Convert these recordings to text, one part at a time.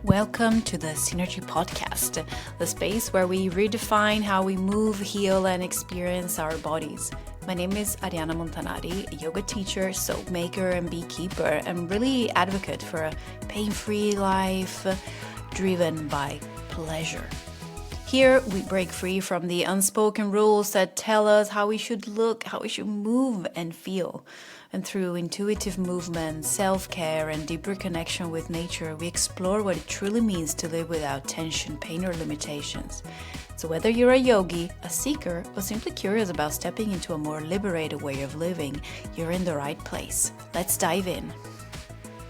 Welcome to the Synergy Podcast, the space where we redefine how we move, heal, and experience our bodies. My name is Arianna Montanari, a yoga teacher, soap maker, and beekeeper, and really advocate for a pain-free life driven by pleasure. Here, we break free from the unspoken rules that tell us how we should look, how we should move and feel. And through intuitive movement, self-care, and deeper connection with nature, we explore what it truly means to live without tension, pain, or limitations. So whether you're a yogi, a seeker, or simply curious about stepping into a more liberated way of living, you're in the right place. Let's dive in.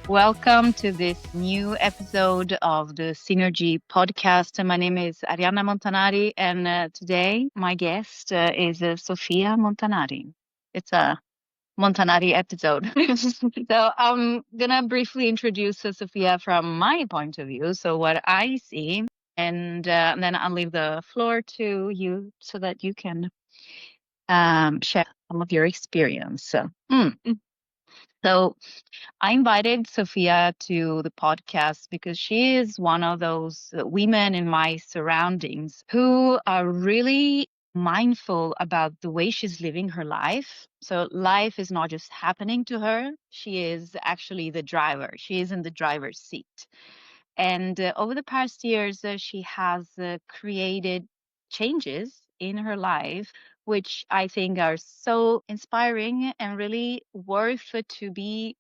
Welcome to this new episode of the Synergy Podcast. My name is Arianna Montanari, and today my guest is Sofia Montanari. It's a Montanari episode. So I'm gonna briefly introduce Sofia from my point of view, so what I see, and then I'll leave the floor to you so that you can share some of your experience. So I invited Sofia to the podcast because she is one of those women in my surroundings who are really mindful about the way she's living her life. So life is not just happening to her. She is actually the driver. She is in the driver's seat. And over the past years, she has created changes in her life, which I think are so inspiring and really worth it to be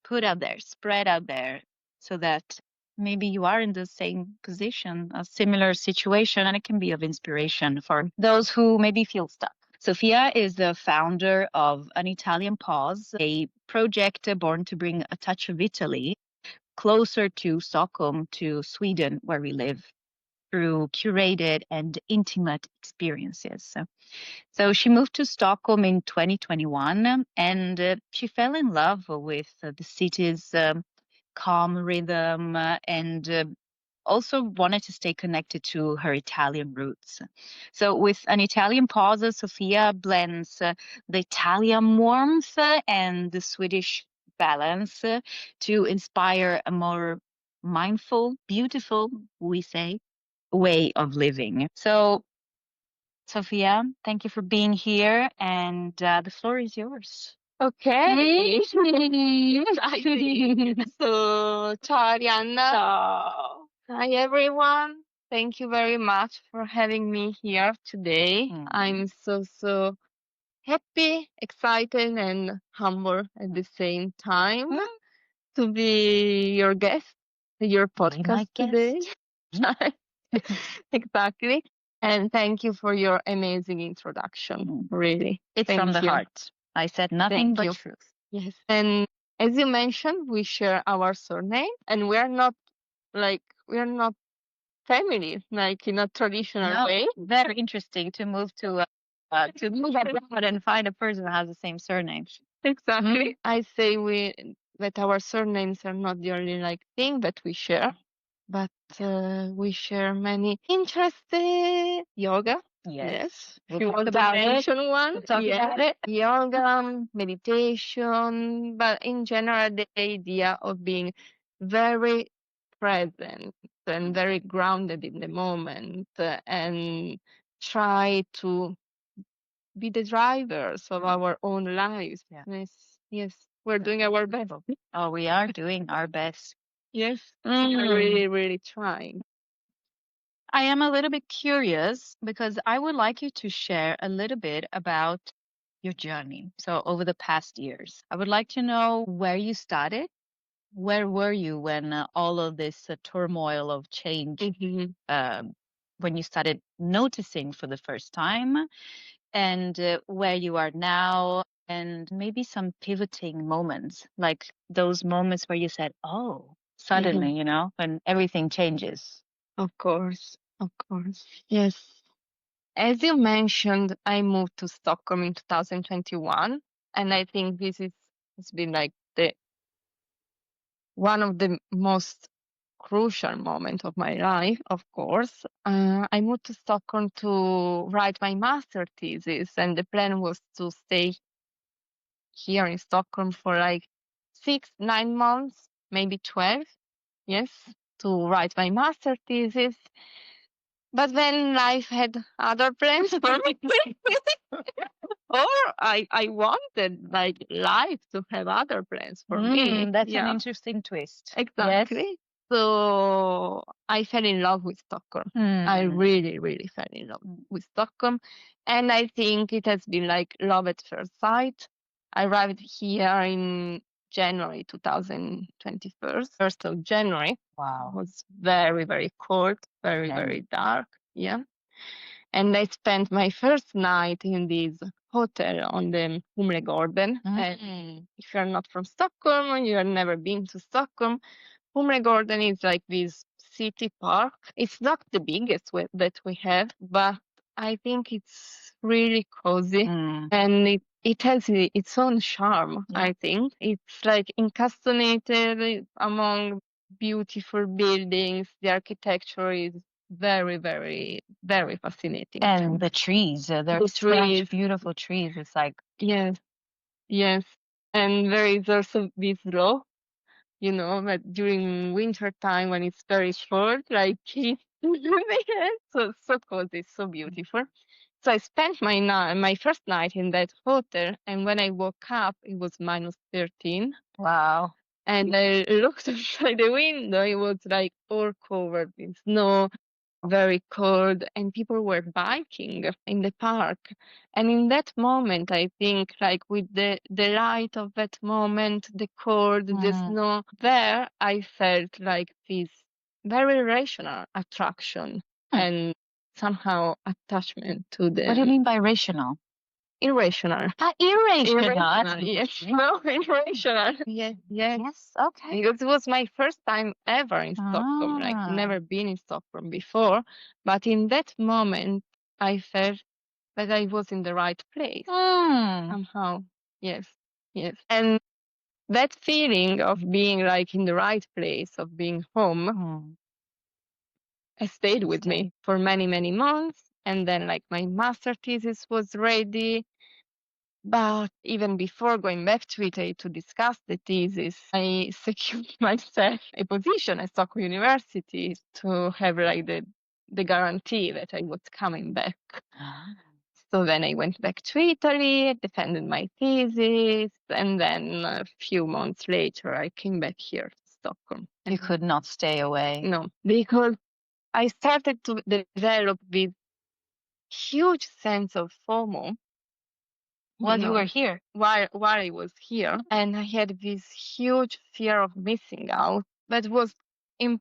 put out there, spread out there, so that maybe you are in the same position, a similar situation, and it can be of inspiration for those who maybe feel stuck. Sofia is the founder of An Italian Pause, a project born to bring a touch of Italy closer to Stockholm, to Sweden, where we live, through curated and intimate experiences. So she moved to Stockholm in 2021, and she fell in love with the city's calm rhythm and also wanted to stay connected to her Italian roots. So with An Italian Pause, Sofia blends the Italian warmth and the Swedish balance to inspire a more mindful, beautiful, we say, way of living. So, Sofia, thank you for being here, and the floor is yours. Okay. Exciting. So, ciao Arianna. Ciao. Hi everyone. Thank you very much for having me here today. I'm so happy, excited, and humble at the same time to be your guest, your podcast today. Exactly. And thank you for your amazing introduction. Really. It's Thank from the you. heart. I said nothing Thank but you. truth. Yes. And as you mentioned, we share our surname, and we're not family, like in a traditional way. Very interesting to move to move abroad and find a person who has the same surname. Exactly. I say that our surnames are not the only thing that we share, but we share many interests. Yoga. Yes. We'll If you talk want to about it. mention one, We'll talk about it. yoga, meditation, but in general, the idea of being very present and very grounded in the moment and try to be the drivers of our own lives. Yeah. Yes, we're doing our best. Oh, we are doing our best. Yes, we're really, really trying. I am a little bit curious because I would like you to share a little bit about your journey. So over the past years, I would like to know where you started. Where were you when all of this turmoil of change, when you started noticing for the first time, and where you are now, and maybe some pivoting moments, like those moments where you said, oh, suddenly, when everything changes. Of course. Yes. As you mentioned, I moved to Stockholm in 2021, and I think this has been the one of the most crucial moment of my life, of course. I moved to Stockholm to write my master thesis, and the plan was to stay here in Stockholm for 6, 9 months, maybe 12. Yes, to write my master thesis. But then life had other plans for me. Or I wanted like life to have other plans for me. That's an interesting twist. Exactly. Yes. So I fell in love with Stockholm. I really, really fell in love with Stockholm. And I think it has been like love at first sight. I arrived here in January 2021, 1st of January. Wow. It was very, very cold, very, very dark. Yeah. And I spent my first night in this hotel on the Humlegården. And if you're not from Stockholm, you have never been to Stockholm, Humlegården is like this city park. It's not the biggest that we have, but I think it's really cozy and it has its own charm, I think. It's like encapsulated among beautiful buildings. The architecture is very, very, very fascinating. And the trees, there's such beautiful trees. It's like, yes, yes. And there is also this law, but during winter time when it's very cold, like so cold, it's so beautiful. So I spent my first night in that hotel, and when I woke up, it was -13. wow. And I looked outside the window, it was like all covered in snow, very cold, and people were biking in the park. And in that moment, I think, like with the light of that moment, the cold, the snow, there I felt like this very rational attraction and somehow attachment to them. What do you mean by rational? Irrational. Irrational. Yes. No, irrational. Yes. Yes. Okay. Because it was my first time ever in Stockholm, like never been in Stockholm before. But in that moment, I felt that I was in the right place somehow. Yes, yes. And that feeling of being like in the right place, of being home, has stayed with me for many, many months. And then like my master thesis was ready. But even before going back to Italy to discuss the thesis, I secured myself a position at Stockholm University to have like the guarantee that I was coming back. So then I went back to Italy, defended my thesis, and then a few months later I came back here to Stockholm. You could not stay away. No, because I started to develop this huge sense of FOMO while you were here. While I was here, and I had this huge fear of missing out that was in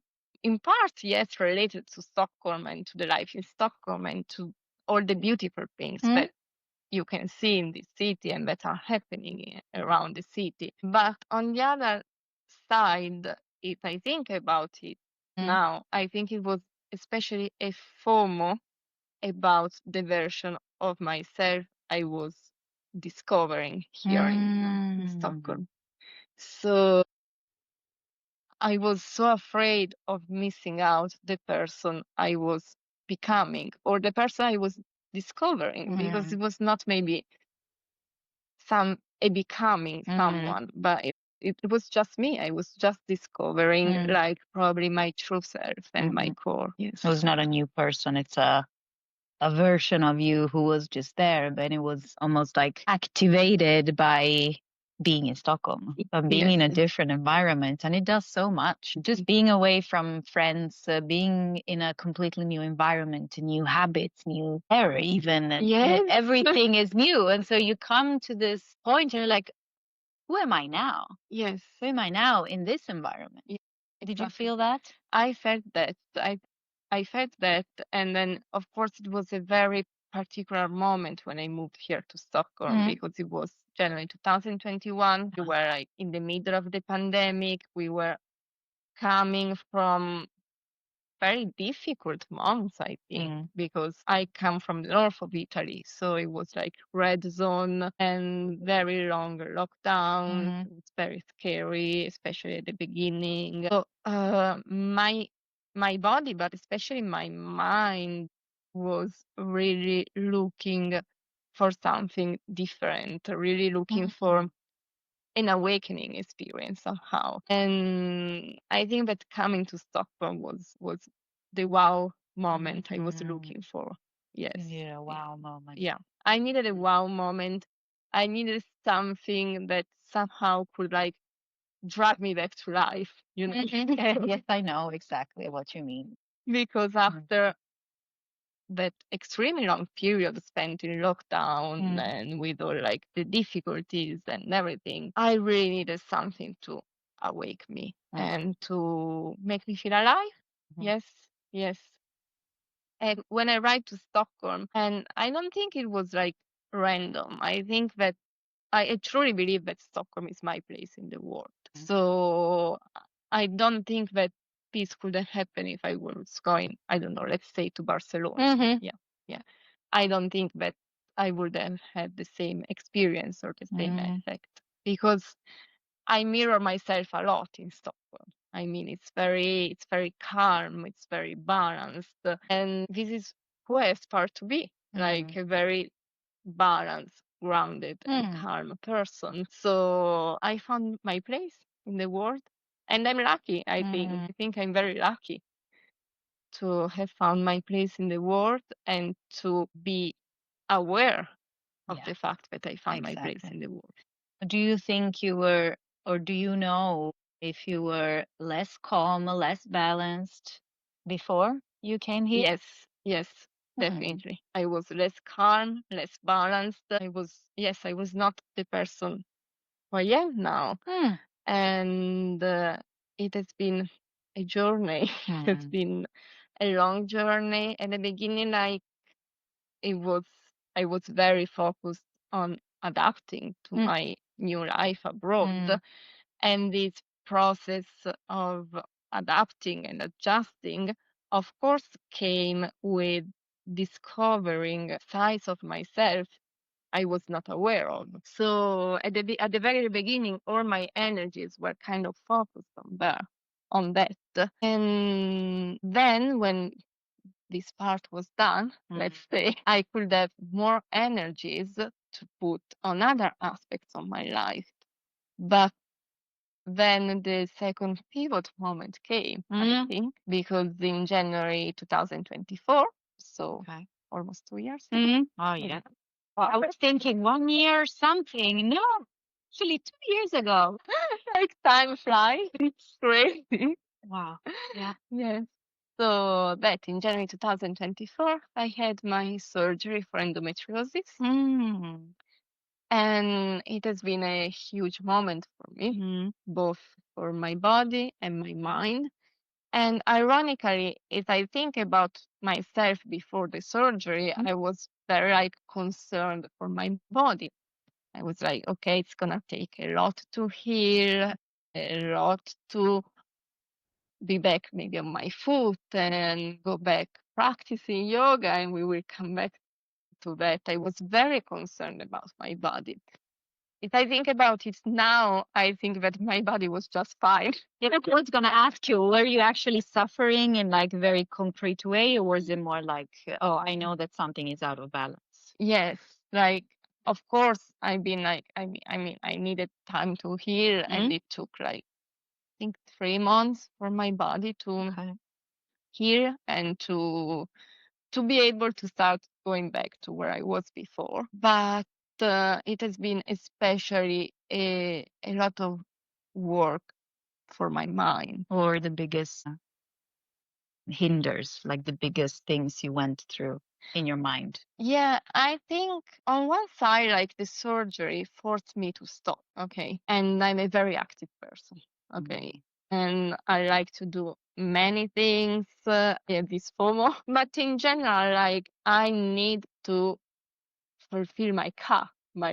part, yes, related to Stockholm and to the life in Stockholm and to all the beautiful things that you can see in the city and that are happening around the city. But on the other side, if I think about it now, I think it was especially a FOMO about the version of myself I was discovering here in Stockholm. So I was so afraid of missing out the person I was becoming or the person I was discovering because it was not maybe a becoming someone, but it was just me. I was just discovering like probably my true self and my core. Yes. It was not a new person. It's a version of you who was just there, but it was almost like activated by being in Stockholm, by being in a different environment. And it does so much. Just being away from friends, being in a completely new environment, new habits, new air, even. Everything is new. And so you come to this point and you're like, who am I now? Yes. Who am I now in this environment? Did you feel that? I felt that. I felt that. And then, of course, it was a very particular moment when I moved here to Stockholm because it was January 2021. We were like in the middle of the pandemic. We were coming from very difficult months, I think, because I come from the north of Italy. So it was like red zone and very long lockdown. It's very scary, especially at the beginning. So my body, but especially my mind, was really looking for something different, really looking for an awakening experience somehow. And I think that coming to Stockholm was the wow moment I was looking for. Yes. Yeah, wow moment. Yeah. I needed a wow moment. I needed something that somehow could like drag me back to life, you know? Yes, I know exactly what you mean. Because after that extremely long period spent in lockdown and with all like the difficulties and everything, I really needed something to awake me and to make me feel alive. Yes, yes. And when I arrived to Stockholm, and I don't think it was like random. I think that I truly believe that Stockholm is my place in the world. So I don't think that this could have happened if I was going, I don't know, let's say to Barcelona. Yeah, yeah. I don't think that I would have had the same experience or the same effect because I mirror myself a lot in Stockholm. I mean, it's very calm, it's very balanced, and this is who I aspire to be, like a very balanced, grounded, and calm person. So I found my place in the world, and I'm lucky. I think. I think I'm very lucky to have found my place in the world and to be aware of the fact that I found my place in the world. Do you think you were, or do you know if you were less calm, less balanced before you came here? Yes, yes, definitely. I was less calm, less balanced. I was not the person who I am now. And it has been a journey. It has been a long journey. At the beginning, it was I was very focused on adapting to my new life abroad. And this process of adapting and adjusting, of course, came with discovering sides of myself I was not aware of. So at the very beginning, all my energies were kind of focused on that. And then when this part was done, let's say, I could have more energies to put on other aspects of my life. But then the second pivot moment came, I think, because in January 2024, so almost 2 years ago. Oh, yeah. Well, I was thinking 1 year something. No, actually 2 years ago. Like time flies. It's crazy. Wow. Yeah. Yes. So that in January 2024, I had my surgery for endometriosis. And it has been a huge moment for me, both for my body and my mind. And ironically, if I think about myself before the surgery, I was very like concerned for my body. I was like, okay, it's gonna take a lot to heal, a lot to be back maybe on my foot and go back practicing yoga, and we will come back to that. I was very concerned about my body. If I think about it now, I think that my body was just fine. Yeah, I was gonna ask you, were you actually suffering in like a very concrete way, or was it more like, oh, I know that something is out of balance? Yes, like of course I've been like I needed time to heal, and it took like I think 3 months for my body to heal and to be able to start going back to where I was before. But it has been especially a lot of work for my mind. Or the biggest hinders, like the biggest things you went through in your mind? Yeah, I think on one side, like the surgery forced me to stop. Okay. And I'm a very active person. Okay. And I like to do many things. I have this FOMO. But in general, like I need to fulfill my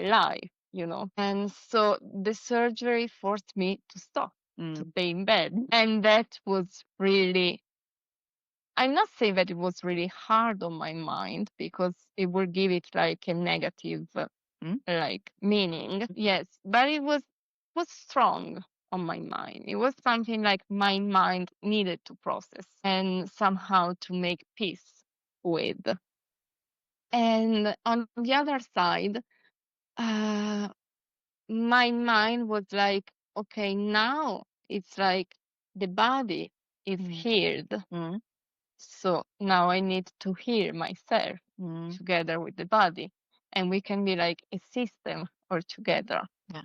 life, you know. And so the surgery forced me to stop, to stay in bed. And that was really I'm not saying that it was really hard on my mind because it would give it like a negative like meaning. Yes, but it was strong on my mind. It was something like my mind needed to process and somehow to make peace with. And on the other side, uh, my mind was like, okay, now it's like the body is healed. So now I need to heal myself together with the body. And we can be like a system all together. Yeah.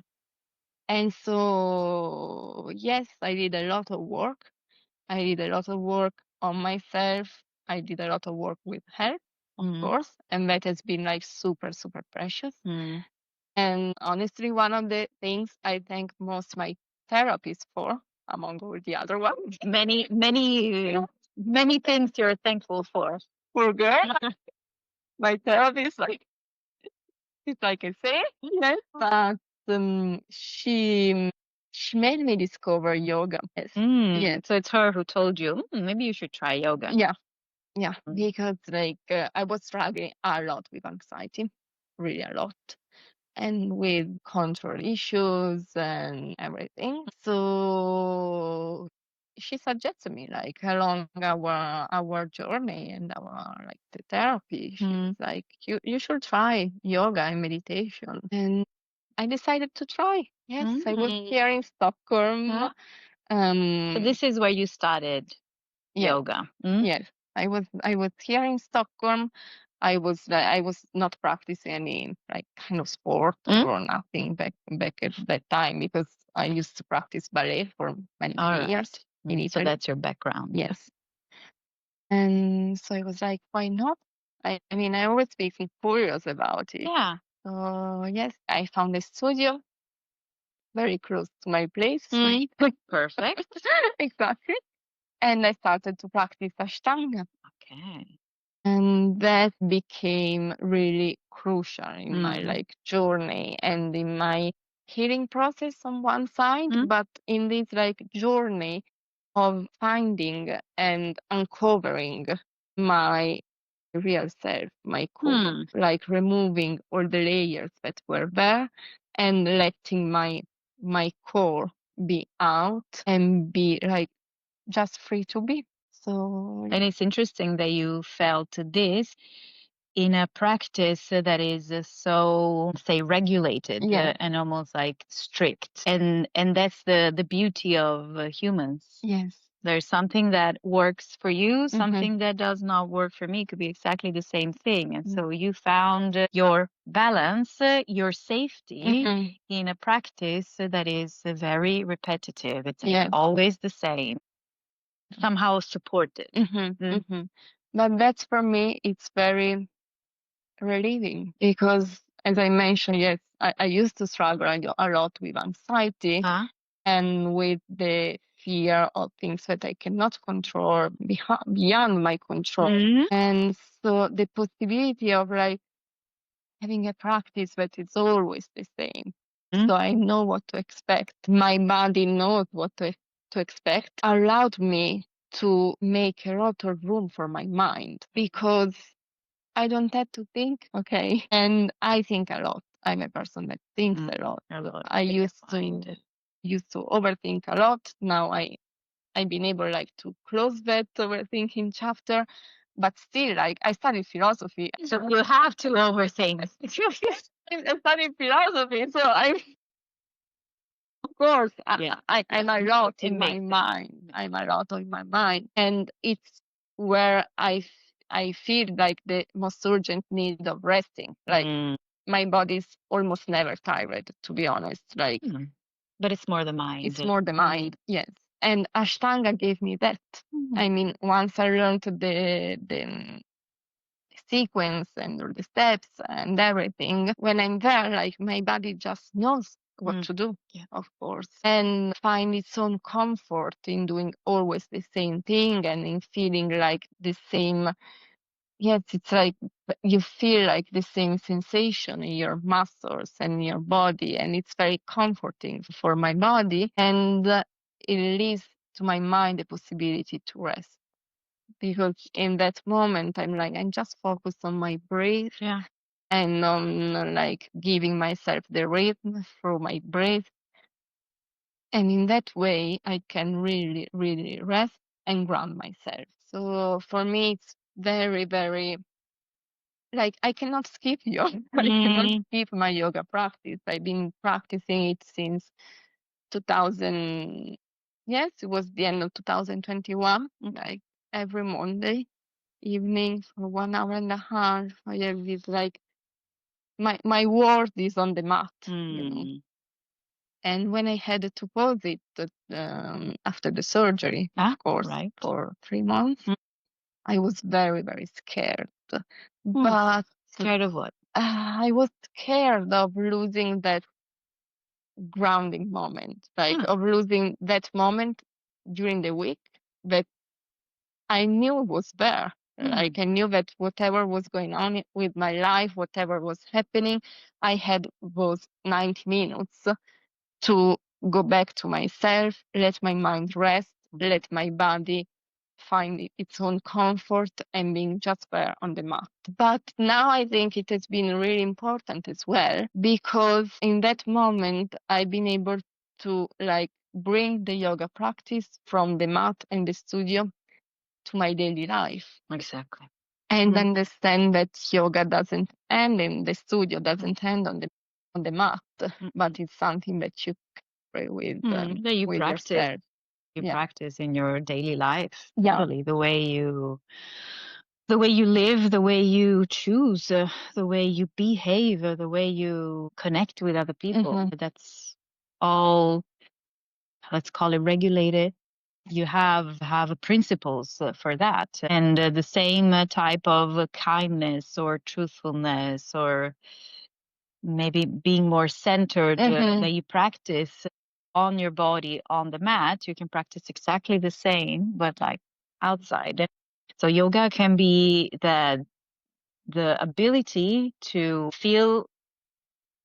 And so, yes, I did a lot of work. I did a lot of work on myself. I did a lot of work with her, of course. And that has been like super, super precious. And honestly, one of the things I thank most my therapist for, among all the other ones. Many, many things you're thankful for. Poor girl. My therapist, like, it's like I say, yes. But she made me discover yoga. Yes. Yeah. So it's her who told you, maybe you should try yoga. Yeah. Yeah. Because like I was struggling a lot with anxiety, really a lot. And with control issues and everything. So she suggested me like along our journey and our like the therapy. She's like, you should try yoga and meditation. And I decided to try. Yes, I was here in Stockholm. Yeah. So this is where you started yoga. Yes, I was here in Stockholm. I was not practicing any like kind of sport or nothing back at that time because I used to practice ballet for many years in Italy. So that's your background. Yes. And so I was like, why not? I mean, I always been curious about it. Yeah. So yes, I found a studio very close to my place. Perfect. Exactly. And I started to practice Ashtanga. Okay. And that became really crucial in my like journey and in my healing process on one side, but in this like journey of finding and uncovering my real self, my core, like removing all the layers that were there and letting my core be out and be like just free to be. So And it's interesting that you felt this in a practice that is so, say, regulated and almost like strict. And that's the beauty of humans. yes. There's something that works for you, something that does not work for me. It could be exactly the same thing. And so you found your balance, your safety in a practice that is very repetitive. It's always the same, somehow supported. But that's for me, it's very relieving because, as I mentioned, yes, I used to struggle a lot with anxiety and with the fear of things that I cannot control beyond my control. And so the possibility of like having a practice that is always the same. So I know what to expect. My body knows what to expect. Allowed me to make a lot of room for my mind because I don't have to think, okay? And I think a lot. I'm a person that thinks a lot. I used to overthink a lot. Now I've been able like to close that overthinking chapter, but still like I studied philosophy. So you have to overthink. I studied philosophy, so I of course I'm a lot in my mind. I'm a lot in my mind, and it's where I feel like the most urgent need of resting. Like my body's almost never tired, to be honest. Like, but it's more the mind. it's more the mind, yes. And Ashtanga gave me that. I mean, once I learned the sequence and all the steps and everything, when I'm there, like my body just knows what to do, of course, and find its own comfort in doing always the same thing and in feeling like the same. Yes, it's like you feel like the same sensation in your muscles and in your body, and it's very comforting for my body, and it leaves to my mind the possibility to rest because in that moment I'm just focused on my breath and on like giving myself the rhythm through my breath, and in that way I can really really rest and ground myself. So for me it's very very like I cannot skip yoga. I cannot skip my yoga practice. I've been practicing it since 2000. Yes, it was the end of 2021. Like every Monday evening for 1.5 hours. I have this like my world is on the mat, you know. And when I had to pause it after the surgery, of course, for 3 months, I was very, very scared. But Scared of what? I was scared of losing that grounding moment, like of losing that moment during the week that I knew was there. Like I knew that whatever was going on with my life, whatever was happening, I had those 90 minutes to go back to myself, let my mind rest, let my body find its own comfort and being just there on the mat. But now I think it has been really important as well, because in that moment I've been able to like bring the yoga practice from the mat and the studio to my daily life. Exactly. And understand that yoga doesn't end in the studio, doesn't end on the mat, but it's something that you carry with That you with practice. yourself. You Yeah. practice in your daily life. Yeah. Really, the way you live, the way you choose, the way you behave, the way you connect with other people. That's all, let's call it regulated. You have principles for that, and the same type of kindness or truthfulness or maybe being more centered that you practice on your body on the mat. You can practice exactly the same, but like outside. So yoga can be the ability to feel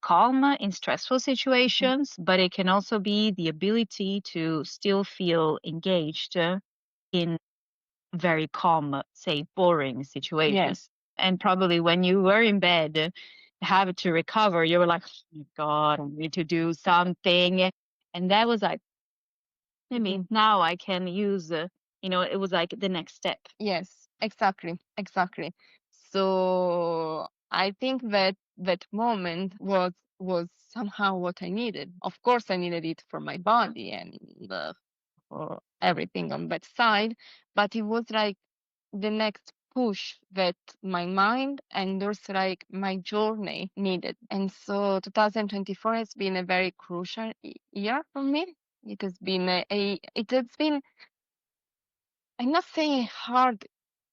calm in stressful situations, but it can also be the ability to still feel engaged in very calm, say, boring situations. Yes. And probably when you were in bed, have to recover, you were like, oh my God, I need to do something. And that was like, maybe now I can use, it was like the next step. Yes, exactly. So I think that that moment was somehow what I needed. Of course, I needed it for my body and for everything on that side, but it was like the next push that my mind and also like my journey needed. And so 2024 has been a very crucial year for me. It has been I'm not saying a hard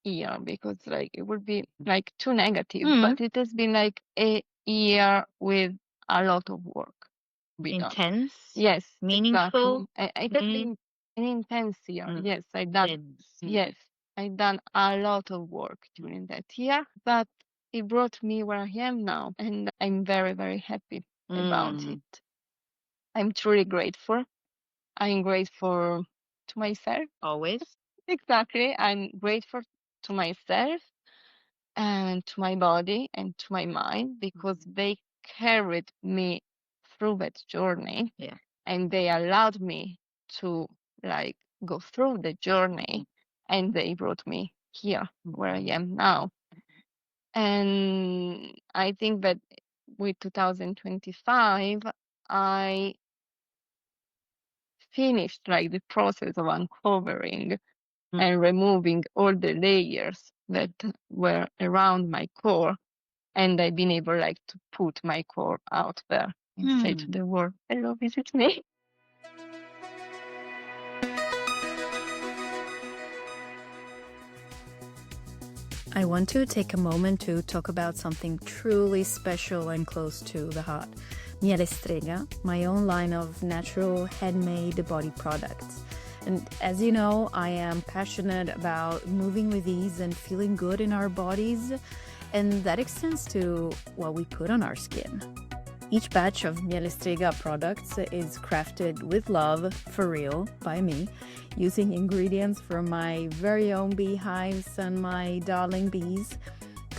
year because like it would be like too negative, but it has been like a year with a lot of work. Intense? Yes, Meaningful? exactly. It has been an intense year. Yes, I done. Yes, I done a lot of work during that year, but it brought me where I am now, and I'm very, very happy about it. I'm truly grateful. I'm grateful to myself. Always. Exactly. I'm grateful to myself and to my body and to my mind because they carried me through that journey. Yeah. And they allowed me to like go through the journey and they brought me here where I am now. And I think that with 2025, I finished like the process of uncovering and removing all the layers that were around my core. And I've been able like to put my core out there and say to the world, hello, visit me. I want to take a moment to talk about something truly special and close to the heart. Miele Strega, my own line of natural handmade body products. And as you know, I am passionate about moving with ease and feeling good in our bodies, and that extends to what we put on our skin. Each batch of Miele Strega products is crafted with love, for real, by me, using ingredients from my very own beehives and my darling bees,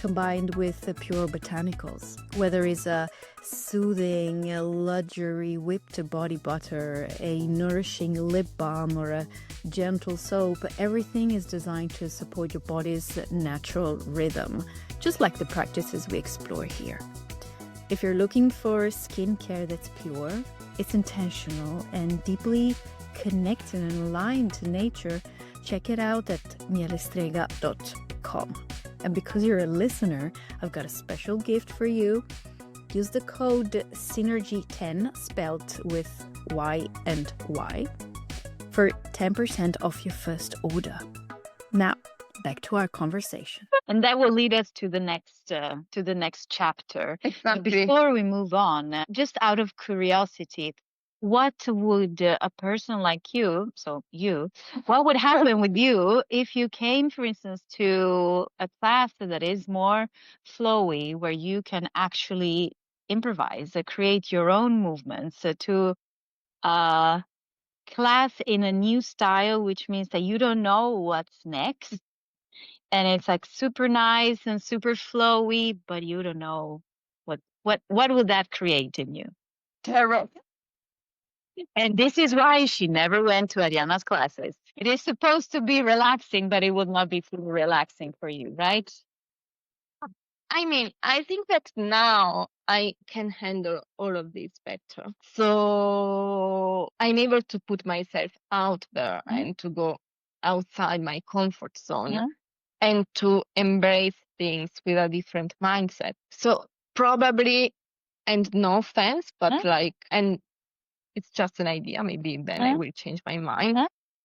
combined with the pure botanicals. Whether it's a soothing, a luxury whipped body butter, a nourishing lip balm, or a gentle soap, everything is designed to support your body's natural rhythm, just like the practices we explore here. If you're looking for skincare that's pure, it's intentional and deeply connected and aligned to nature, check it out at mielestrega.com. And because you're a listener, I've got a special gift for you. Use the code SYNERGY10, spelled with Y and Y, for 10% off your first order. Now, back to our conversation. And that will lead us to the next chapter. Exactly. Before we move on, just out of curiosity, what would a person like you, what would happen with you if you came, for instance, to a class that is more flowy, where you can actually improvise, create your own movements, to a class in a new style, which means that you don't know what's next, and it's like super nice and super flowy, but you don't know what would that create in you? Terror. And this is why she never went to Arianna's classes. It is supposed to be relaxing, but it would not be fully relaxing for you, right? I mean, I think that now I can handle all of this better. So I'm able to put myself out there and to go outside my comfort zone and to embrace things with a different mindset. So probably, and no offense, but and it's just an idea, maybe then I will change my mind.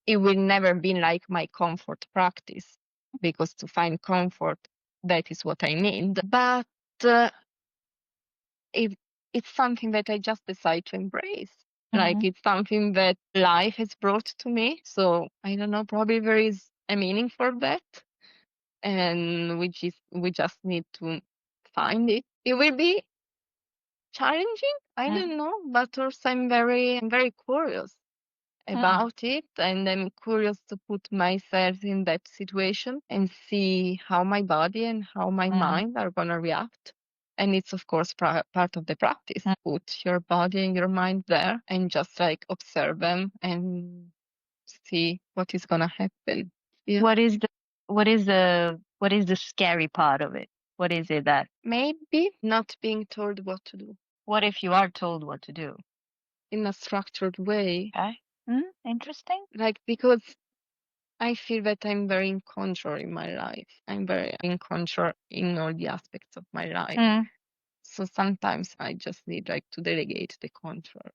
It will never be like my comfort practice, because to find comfort, that is what I need. But it's something that I just decide to embrace. Like, it's something that life has brought to me. So I don't know, probably there is a meaning for that. And we just need to find it. It will be challenging, I don't know, but also I'm very curious about it, and I'm curious to put myself in that situation and see how my body and how my mind are gonna react. And it's of course part of the practice. Put your body and your mind there and just like observe them and see what is gonna happen. Yeah. What is the scary part of it? What is it that? Maybe not being told what to do What if you are told what to do? in a structured way. Okay. Interesting. Like, because I feel that I'm very in control in my life. I'm very in control in all the aspects of my life. So sometimes I just need like to delegate the control.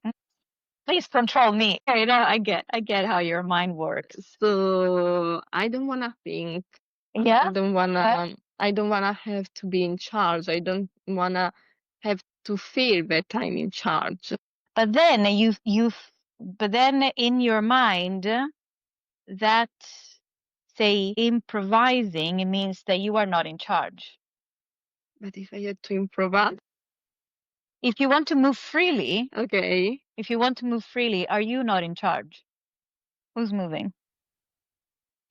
Please control me. I get how your mind works. So I don't wanna think. Yeah. I don't wanna have to be in charge. I don't wanna have to feel that I'm in charge. But then in your mind, that, say, improvising, it means that you are not in charge. But if I had to improvise, If you want to move freely, okay. are you not in charge? Who's moving?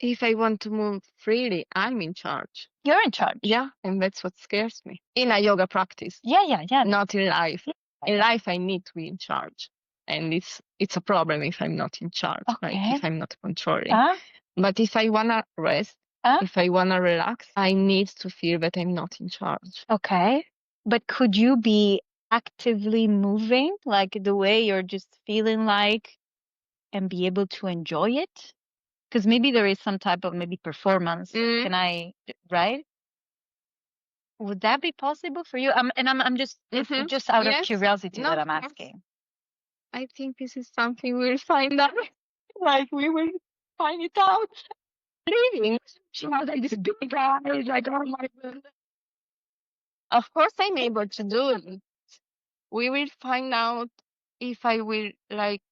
If I want to move freely, I'm in charge. You're in charge. Yeah, and that's what scares me. In a yoga practice. Yeah. Not in life. In life, I need to be in charge. And it's a problem if I'm not in charge, like if I'm not controlling. But if I want to rest, if I want to relax, I need to feel that I'm not in charge. Okay. But could you be actively moving, like the way you're just feeling like, and be able to enjoy it? Because maybe there is some type of maybe performance. Right? Would that be possible for you? I'm just just out of curiosity that I'm asking. I think this is something we'll find out. Like, we will find it out. Leaving, she has like this big eyes, like, oh my God. Of course, I'm able to do it. We will find out if I will like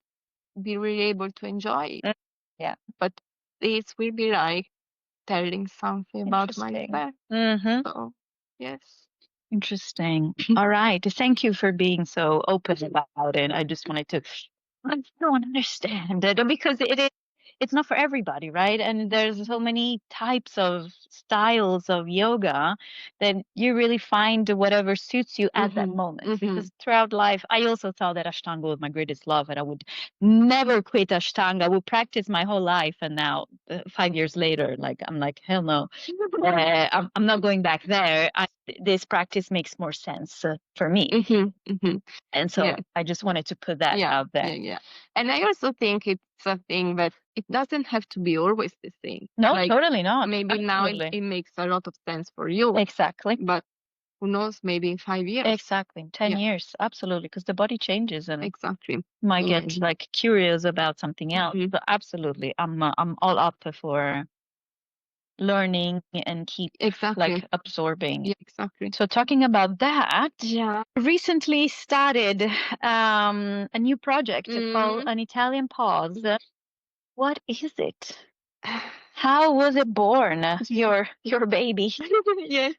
be really able to enjoy it. Yeah. But this will be like telling something about myself. So, yes. Interesting. All right. Thank you for being so open about it. I just wanted to, I don't understand it, because it's not for everybody, right? And there's so many types of styles of yoga that you really find whatever suits you at that moment. Because throughout life, I also thought that Ashtanga was my greatest love, and I would never quit Ashtanga. I would practice my whole life, and now 5 years later, like I'm like, hell no, I'm not going back there. This practice makes more sense for me. And so Yeah. I just wanted to put that out there. Yeah. And I also think it's a thing that it doesn't have to be always the same. No, Like, totally not. maybe now Absolutely. it makes a lot of sense for you, Exactly. but who knows, maybe in 5 years. Exactly. 10 Yeah. years. Absolutely. Because the body changes and Exactly. might get Amazing. like curious about something else. But absolutely, I'm all up for learning and keep like absorbing. Yeah, exactly. So talking about that, Yeah. recently started a new project called An Italian Pause. What is it? How was it born? Your baby? Yeah.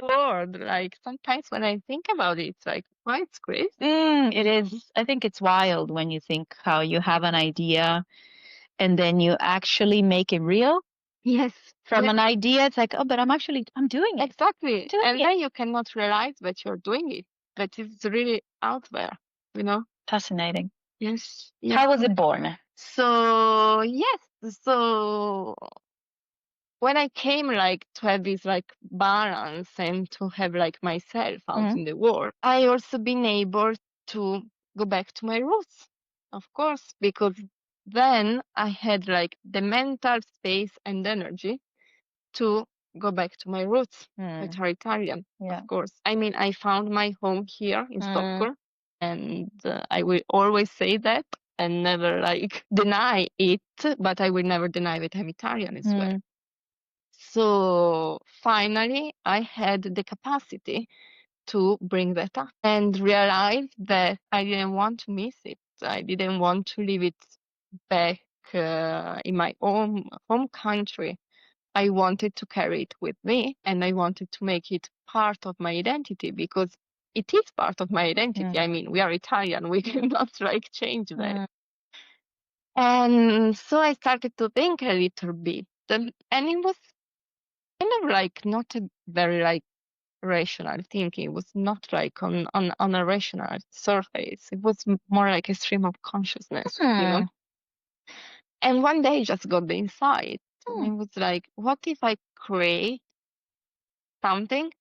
Lord, like sometimes when I think about it, it's like, why it's crazy. It is. I think it's wild when you think how you have an idea and then you actually make it real. Yes. From an idea, it's like, oh, but I'm doing it. Exactly. Doing And it. then you cannot realize that you're doing it, that it's really out there, you know? Fascinating. Yes. How was it born? So, yes. So when I came like to have this like balance and to have like myself out in the world, I also been able to go back to my roots, of course, because then I had like the mental space and energy to go back to my roots, which are Italian, of course. I mean, I found my home here in Stockholm, and I will always say that and never like deny it, but I will never deny that I'm Italian as well. So finally, I had the capacity to bring that up and realize that I didn't want to miss it. I didn't want to leave it back in my own home country. I wanted to carry it with me, and I wanted to make it part of my identity because it is part of my identity. I mean, we are Italian. We cannot like change that. And so I started to think a little bit, and it was kind of like not a very like rational thinking. It was not like on a rational surface. It was more like a stream of consciousness, you know. And one day I just got the insight, and it was like, what if I create something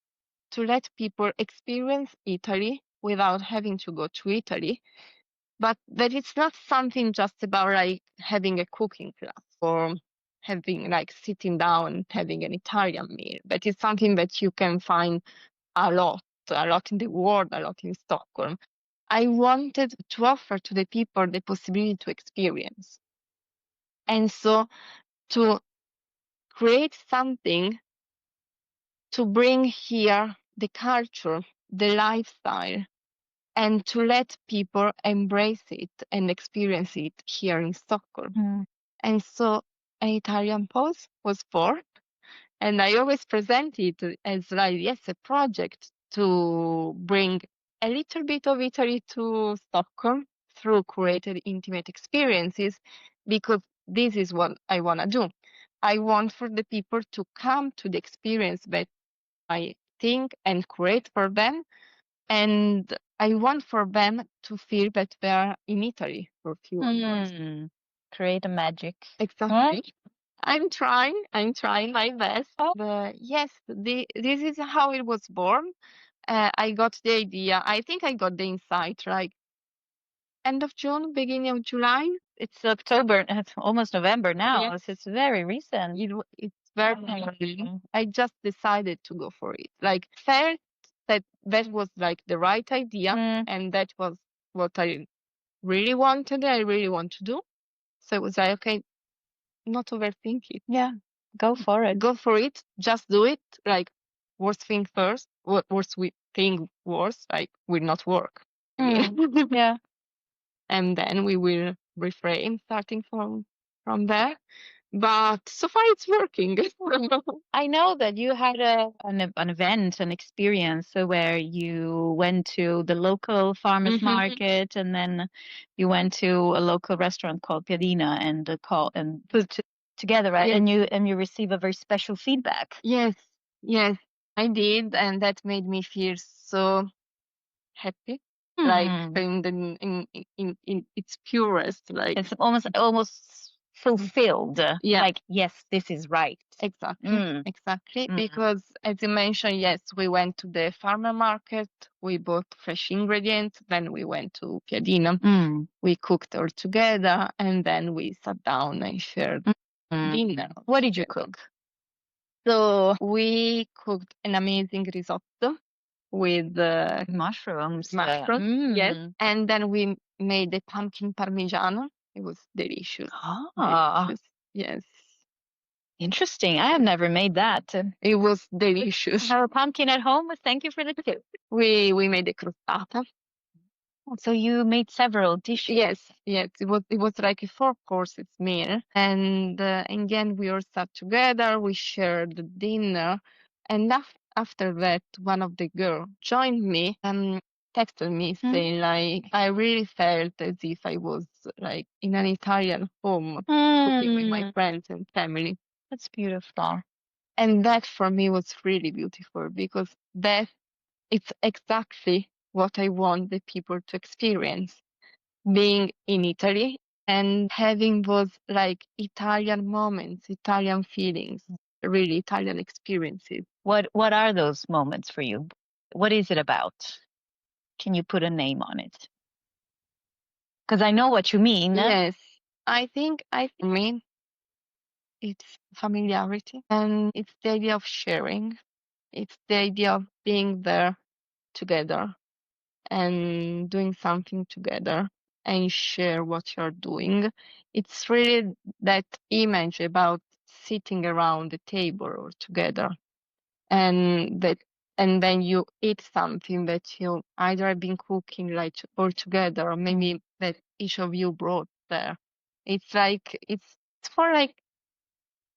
to let people experience Italy without having to go to Italy, but that it's not something just about like having a cooking class or having like sitting down and having an Italian meal, but it's something that you can find a lot in the world, a lot in Stockholm. I wanted to offer to the people the possibility to experience. And so to create something to bring here the culture, the lifestyle, and to let people embrace it and experience it here in Stockholm. And so an Italian Pause was born. And I always present it as like, yes, a project to bring a little bit of Italy to Stockholm through curated intimate experiences, because this is what I want to do. I want for the people to come to the experience that I think and create for them. And I want for them to feel that they are in Italy for a few hours. Create a magic. Exactly. I'm trying my best. But yes, this is how it was born. I got the idea. I think I got the insight like end of June, beginning of July. It's October. It's almost November now. Yes. It's very recent. It's very timely. I just decided to go for it. Like felt that was like the right idea, and that was what I really wanted. I really want to do. So it was like, okay, not overthink it. Yeah, go for it. Go for it. Just do it. Like worst thing first. Worst thing worst. Like will not work. I mean, Yeah. and then we will reframe starting from there. but so far it's working. I know that you had an event, an experience where you went to the local farmers market and then you went to a local restaurant called Piadina and put together, right? Yes. And you receive a very special feedback. Yes, yes, I did, and that made me feel so happy, like in the in its purest, like It's almost fulfilled. Yeah. Like, yes, this is right. exactly, exactly. Because as you mentioned, yes, we went to the farmer market, we bought fresh ingredients, then we went to Piadina, we cooked all together, and then we sat down and shared dinner. What did you together. cook? So we cooked an amazing risotto with Mushrooms. yes, and then we made a pumpkin parmigiano. It was delicious. Ah, Delicious. Yes, interesting. I have never made that. it was delicious. Have a pumpkin at home? Thank you for the tip. We made a crostata. So you made several dishes. Yes, yes. It was like a 4 courses meal, and again we all sat together. We shared the dinner, and after that, one of the girls joined me and texted me saying like, I really felt as if I was like in an Italian home cooking with my friends and family. That's beautiful. And that for me was really beautiful because that it's exactly what I want the people to experience being in Italy and having those like Italian moments, Italian feelings, really Italian experiences. What are those moments for you? What is it about? Can you put a name on it? Because I know what you mean. Yes, I mean it's familiarity and it's the idea of sharing. It's the idea of being there together and doing something together and share what you're doing. It's really that image about sitting around the table or together and that and then you eat something that you either have been cooking like all together or maybe that each of you brought there. It's like it's more like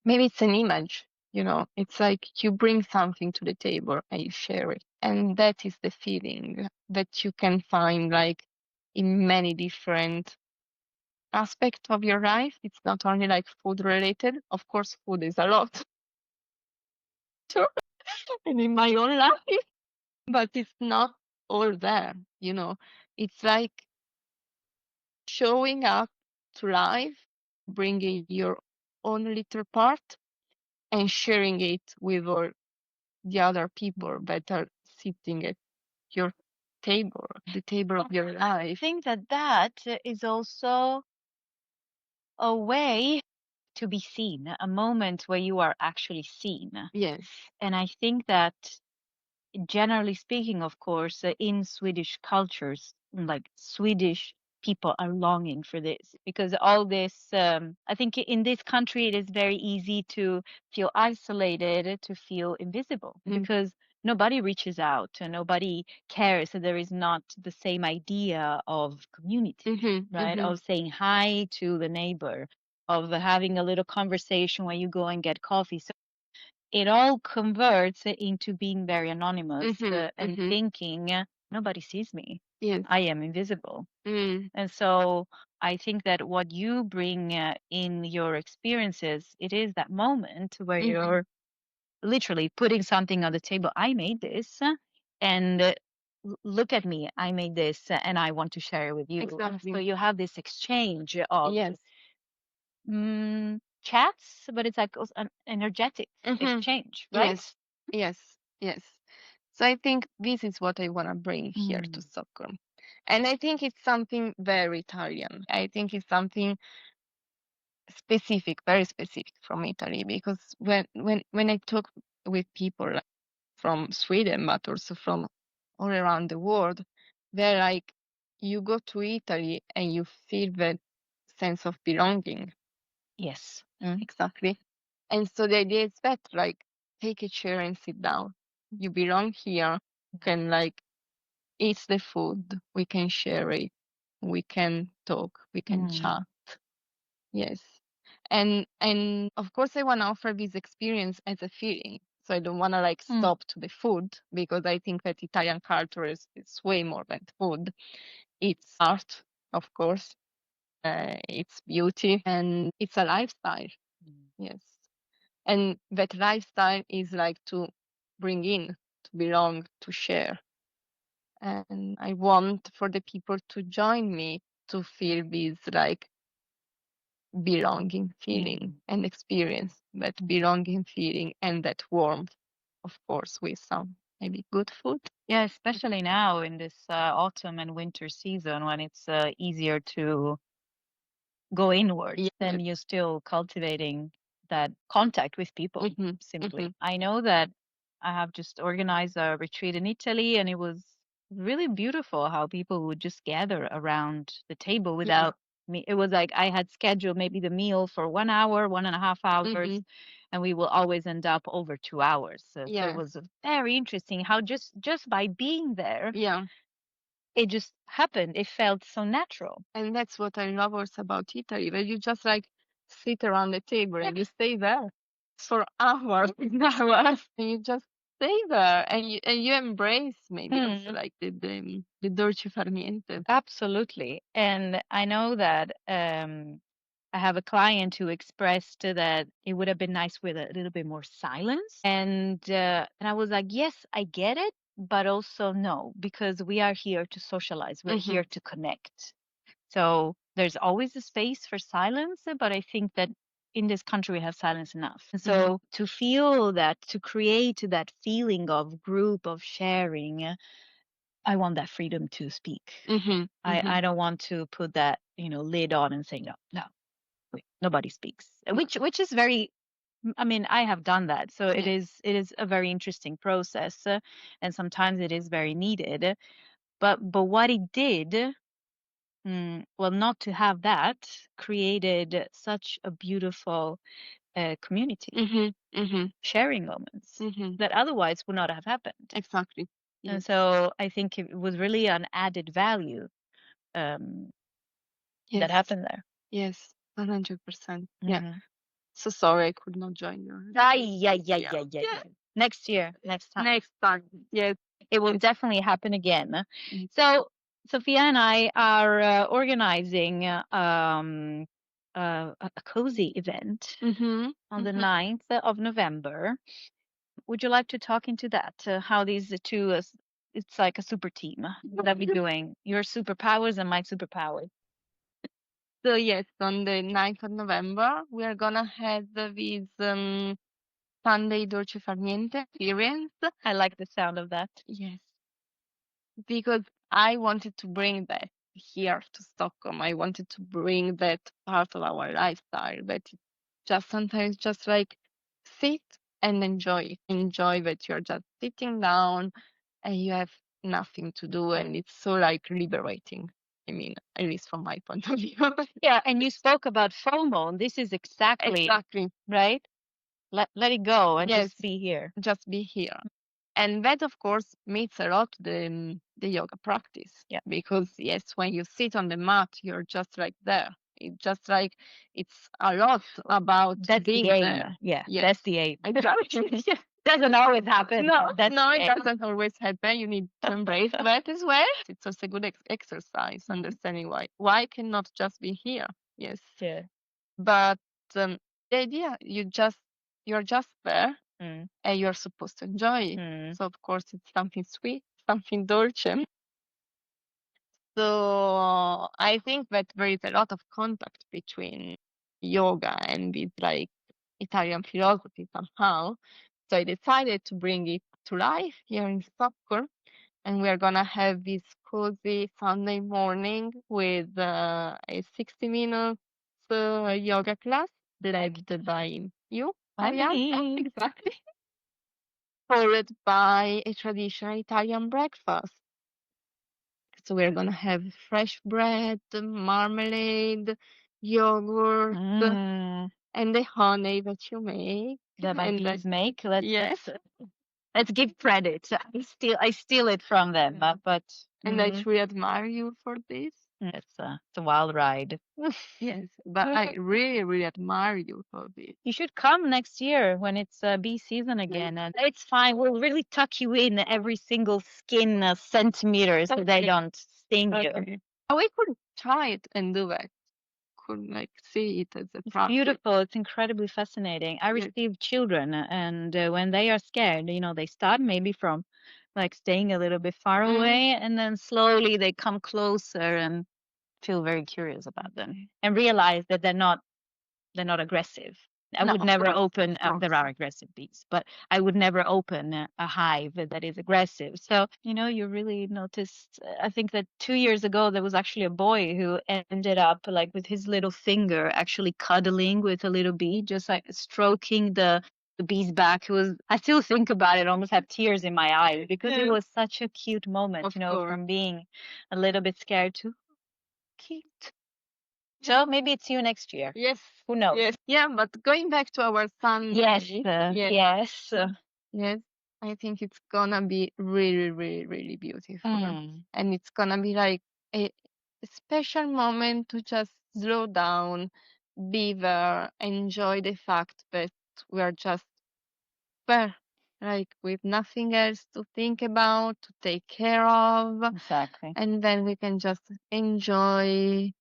maybe it's an image, it's like you bring something to the table and you share it. And that is the feeling that you can find like in many different aspects of your life. It's not only like food related. Of course, food is a lot too, and in my own life, but it's not all there, It's like showing up to life, bringing your own little part and sharing it with all the other people that are sitting at your table, the table of your I life. think that is also a way to be seen, a moment where you are actually seen. Yes. And I think that generally speaking, of course, in Swedish cultures, like Swedish people are longing for this because all this, I think in this country, it is very easy to feel isolated, to feel invisible because nobody reaches out and nobody cares. So there is not the same idea of community, right? Of saying hi to the neighbor, of having a little conversation when you go and get coffee. So it all converts into being very anonymous and thinking nobody sees me. Yes. I am invisible. And so I think that what you bring in your experiences, it is that moment where you're literally putting something on the table. I made this and look at me. I made this and I want to share it with you. Exactly. So you have this exchange of Yes. chats, but it's like also an energetic exchange, right? Yes. Yes. Yes. So I think this is what I want to bring here to Stockholm. And I think it's something very Italian. I think it's something specific, very specific from Italy, because when I talk with people like from Sweden, but also from all around the world, they're like, you go to Italy and you feel that sense of belonging. Yes. Exactly. And so the idea is that like take a chair and sit down. You belong here. You can like eat the food. We can share it. We can talk. We can chat. Yes. And of course, I want to offer this experience as a feeling. So I don't want to like stop to the food, because I think that Italian culture is way more than food. It's art, of course. It's beauty, and it's a lifestyle. Yes. And that lifestyle is like to bring in, to belong, to share. And I want for the people to join me to feel this like belonging feeling and experience that belonging feeling and that warmth, of course, with some maybe good food. Yeah, especially now in this autumn and winter season when it's easier to go inwards, then you're still cultivating that contact with people simply. I know that I have just organized a retreat in Italy, and it was really beautiful how people would just gather around the table without me. It was like I had scheduled maybe the meal for 1 hour, 1.5 hours, and we will always end up over 2 hours. So it was very interesting how just by being there, it just happened. It felt so natural. And that's what I love also about Italy, that you just like sit around the table and you stay there for hours and hours, and you just stay there, and you embrace maybe also like the dolce far niente. Absolutely. And I know that I have a client who expressed that it would have been nice with a little bit more silence. And I was like, yes, I get it, but also no, because we are here to socialize. We're here to connect. So there's always a space for silence, but I think that in this country we have silence enough. And so to feel that, to create that feeling of group, of sharing, I want that freedom to speak. I don't want to put that, lid on and say, no, wait, nobody speaks, which is very, I mean, I have done that. So it is a very interesting process, and sometimes it is very needed. But what it did, well, not to have that created such a beautiful community, sharing moments that otherwise would not have happened. Exactly. And so I think it was really an added value that happened there. Yes, 100%. Yeah. So sorry I could not join you. Yeah. Next year, next time. Next time. Yes. It will definitely happen again. So Sophia and I are organizing a cozy event on the 9th of November. Would you like to talk into that? How these two, it's like a super team that we're doing. Your superpowers and my superpowers. So yes, on the 9th of November, we are gonna have this Sunday dolce far niente experience. I like the sound of that. Yes. Because I wanted to bring that here to Stockholm. I wanted to bring that part of our lifestyle, that just sometimes just like sit and enjoy. Enjoy that you're just sitting down and you have nothing to do, and it's so like liberating. I mean, at least from my point of view. Yeah, and you spoke about FOMO, and this is exactly right. Let it go and just be here. Just be here. And that, of course, meets a lot the yoga practice. Yeah. Because, yes, when you sit on the mat, you're just like there. It's just like, it's a lot about That's being the aim. there. Yeah, Yes. that's the aim. Exactly. Doesn't always happen. No, That's no, the it aim. doesn't always happen. You need to embrace that as well. It's also a good exercise, understanding why cannot just be here. Yes. Yeah. But the idea, you're just there, Mm. and you're supposed to enjoy it. So of course it's something sweet, something dolce. So I think that there is a lot of contact between yoga and with like Italian philosophy somehow. So I decided to bring it to life here in Stockholm, and we are gonna have this cozy Sunday morning with a 60 minutes yoga class led by you, Arianna. Exactly. Followed by a traditional Italian breakfast. So we're gonna have fresh bread, my yogurt, and the honey that you make. That my And bees make. yes. Let's give credit. I steal it from them, but And I truly admire you for this. It's a wild ride. Yes, but I really, really admire you for this. You should come next year when it's bee season again. And it's fine. We'll really tuck you in every single skin centimeter so they don't sting you. Okay. Oh, we could try it and do that. Could like see it as a It's practice. beautiful. It's incredibly fascinating. I Yes. receive children, and when they are scared, they start maybe from like staying a little bit far away, and then slowly they come closer and feel very curious about them and realize that they're not aggressive. I No, would of never course, open, of there are aggressive bees, but I would never open a hive that is aggressive. So, you really noticed, I think that 2 years ago, there was actually a boy who ended up like with his little finger actually cuddling with a little bee, just like stroking the bee's back. I still think about it, almost have tears in my eyes because it was such a cute moment, Of course. from being a little bit scared to cute. So maybe it's you next year. Yes. Who knows? Yes. Yeah, but going back to our Sunday. Yes. Yes. Yes. Yes. I think it's gonna be really, really, really beautiful. Mm. And it's gonna be like a special moment to just slow down, be there, enjoy the fact that we are just there, like with nothing else to think about, to take care of, Exactly. and then we can just enjoy.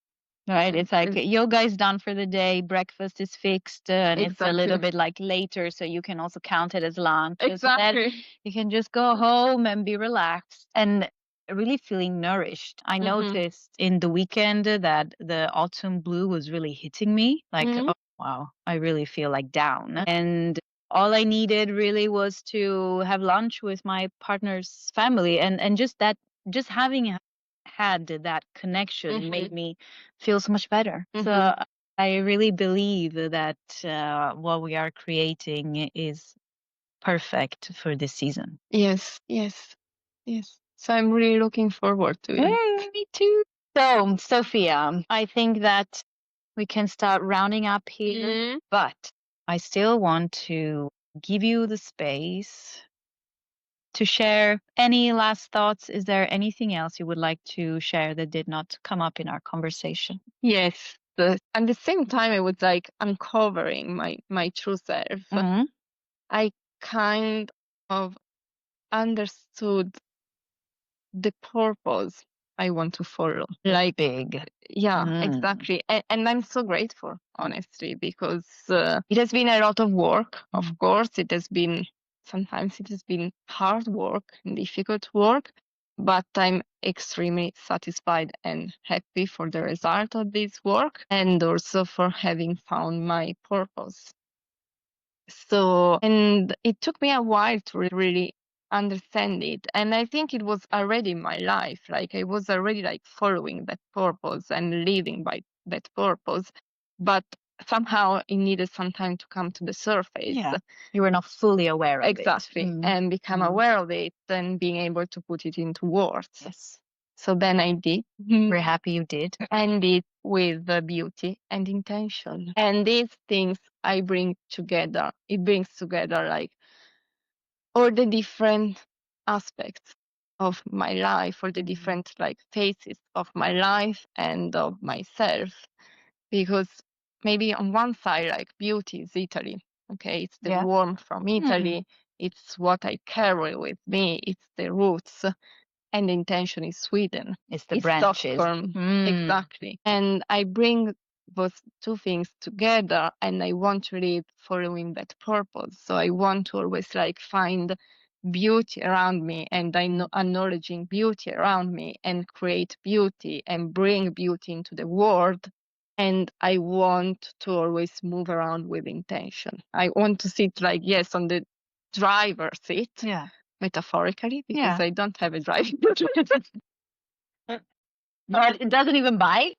Right. It's like yoga is done for the day, breakfast is fixed, and it's a little Exactly. bit like later, so you can also count it as lunch. So then Exactly. you can just go home and be relaxed and really feeling nourished. I Mhm. noticed in the weekend that the autumn blue was really hitting me. Like, Mhm. oh, wow, I really feel like down. And all I needed really was to have lunch with my partner's family, and just having had that connection made me feel so much better. So I really believe that what we are creating is perfect for this season. Yes, yes, yes. So I'm really looking forward to it. Me too. So, Sophia, I think that we can start rounding up here, but I still want to give you the space to share any last thoughts. Is there anything else you would like to share that did not come up in our conversation? Yes. At the same time, I was like uncovering my true self. I kind of understood the purpose I want to follow. Like, big. yeah, exactly. And I'm so grateful, honestly, because it has been a lot of work. Of course, sometimes it has been hard work and difficult work, but I'm extremely satisfied and happy for the result of this work and also for having found my purpose. So, and it took me a while to really understand it. And I think it was already in my life. Like I was already like following that purpose and living by that purpose. But somehow it needed some time to come to the surface. Yeah. You were not fully aware of it. Exactly. And become aware of it and being able to put it into words. Yes. So then I did. We're happy you did. And it with the beauty and intention. And these things I bring together. It brings together like all the different aspects of my life, or the different like phases of my life and of myself. Because maybe on one side, like beauty is Italy. Okay, it's the warmth from Italy. It's what I carry with me. It's the roots. And the intention is Sweden. It's the branches. Stockholm. Exactly. And I bring those two things together and I want to live following that purpose. So I want to always like find beauty around me and I know acknowledging beauty around me and create beauty and bring beauty into the world. And I want to always move around with intention. I want to sit like, yes, on the driver's seat. Yeah. Metaphorically, because I don't have a driving But it doesn't even bite.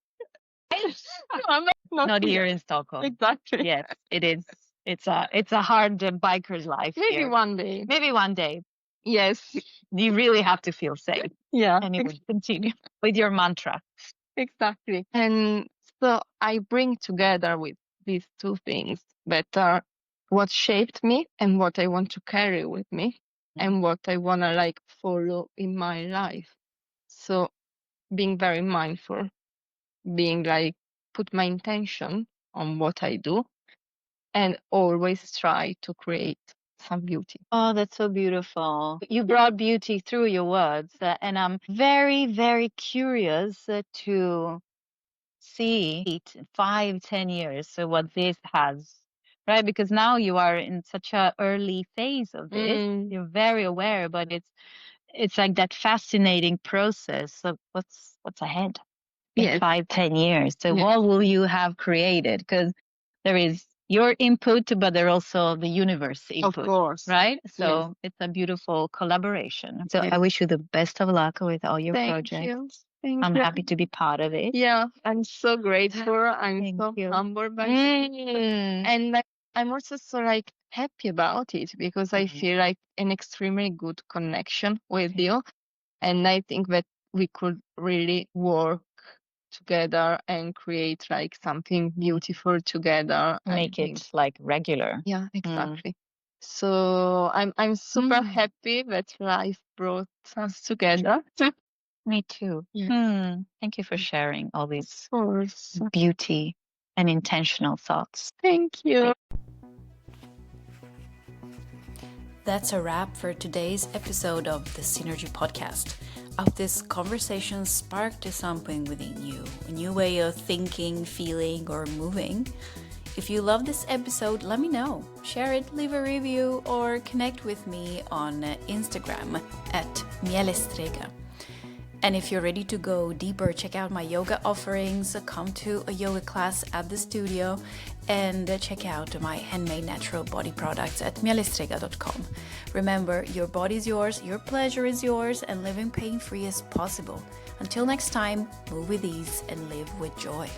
not Not here in Stockholm. Exactly. Yes, it is. It's a hard biker's life. Maybe here. one day. Maybe one day. Yes. You really have to feel safe. Yeah. And you would continue with your mantra. Exactly. And so I bring together with these two things that are what shaped me and what I want to carry with me and what I want to like follow in my life. So being very mindful being like, put my intention on what I do and always try to create some beauty. Oh, that's so beautiful. You brought beauty through your words, and I'm very, very curious to see 5, 10 years, so what this has, right? Because now you are in such a early phase of this. You're very aware, but it's like that fascinating process of what's ahead in Yes. 5, 10 years. So Yes. what will you have created? Because there is your input, but there also the universe input, Of course. right? So Yes. it's a beautiful collaboration. So Yes. I wish you the best of luck with all your Thank projects. you. Thank I'm you. happy to be part of it. Yeah, I'm so grateful. I'm Thank so you. humbled by it. And like, I'm also so like happy about it because I feel like an extremely good connection with you. And I think that we could really work together and create like something beautiful together. Make it like regular. Yeah, exactly. So I'm super happy that life brought us together. Me too. Yeah. Thank you for sharing all these Of course. beauty and intentional thoughts. Thank you. That's a wrap for today's episode of the Synergy Podcast. I hope this conversation sparked something within you, a new way of thinking, feeling, or moving. If you love this episode, let me know. Share it, leave a review, or connect with me on Instagram at mielestrega. And if you're ready to go deeper, check out my yoga offerings, come to a yoga class at the studio, and check out my handmade natural body products at mielestrega.com. Remember, your body is yours, your pleasure is yours, and living pain-free is possible. Until next time, move with ease and live with joy.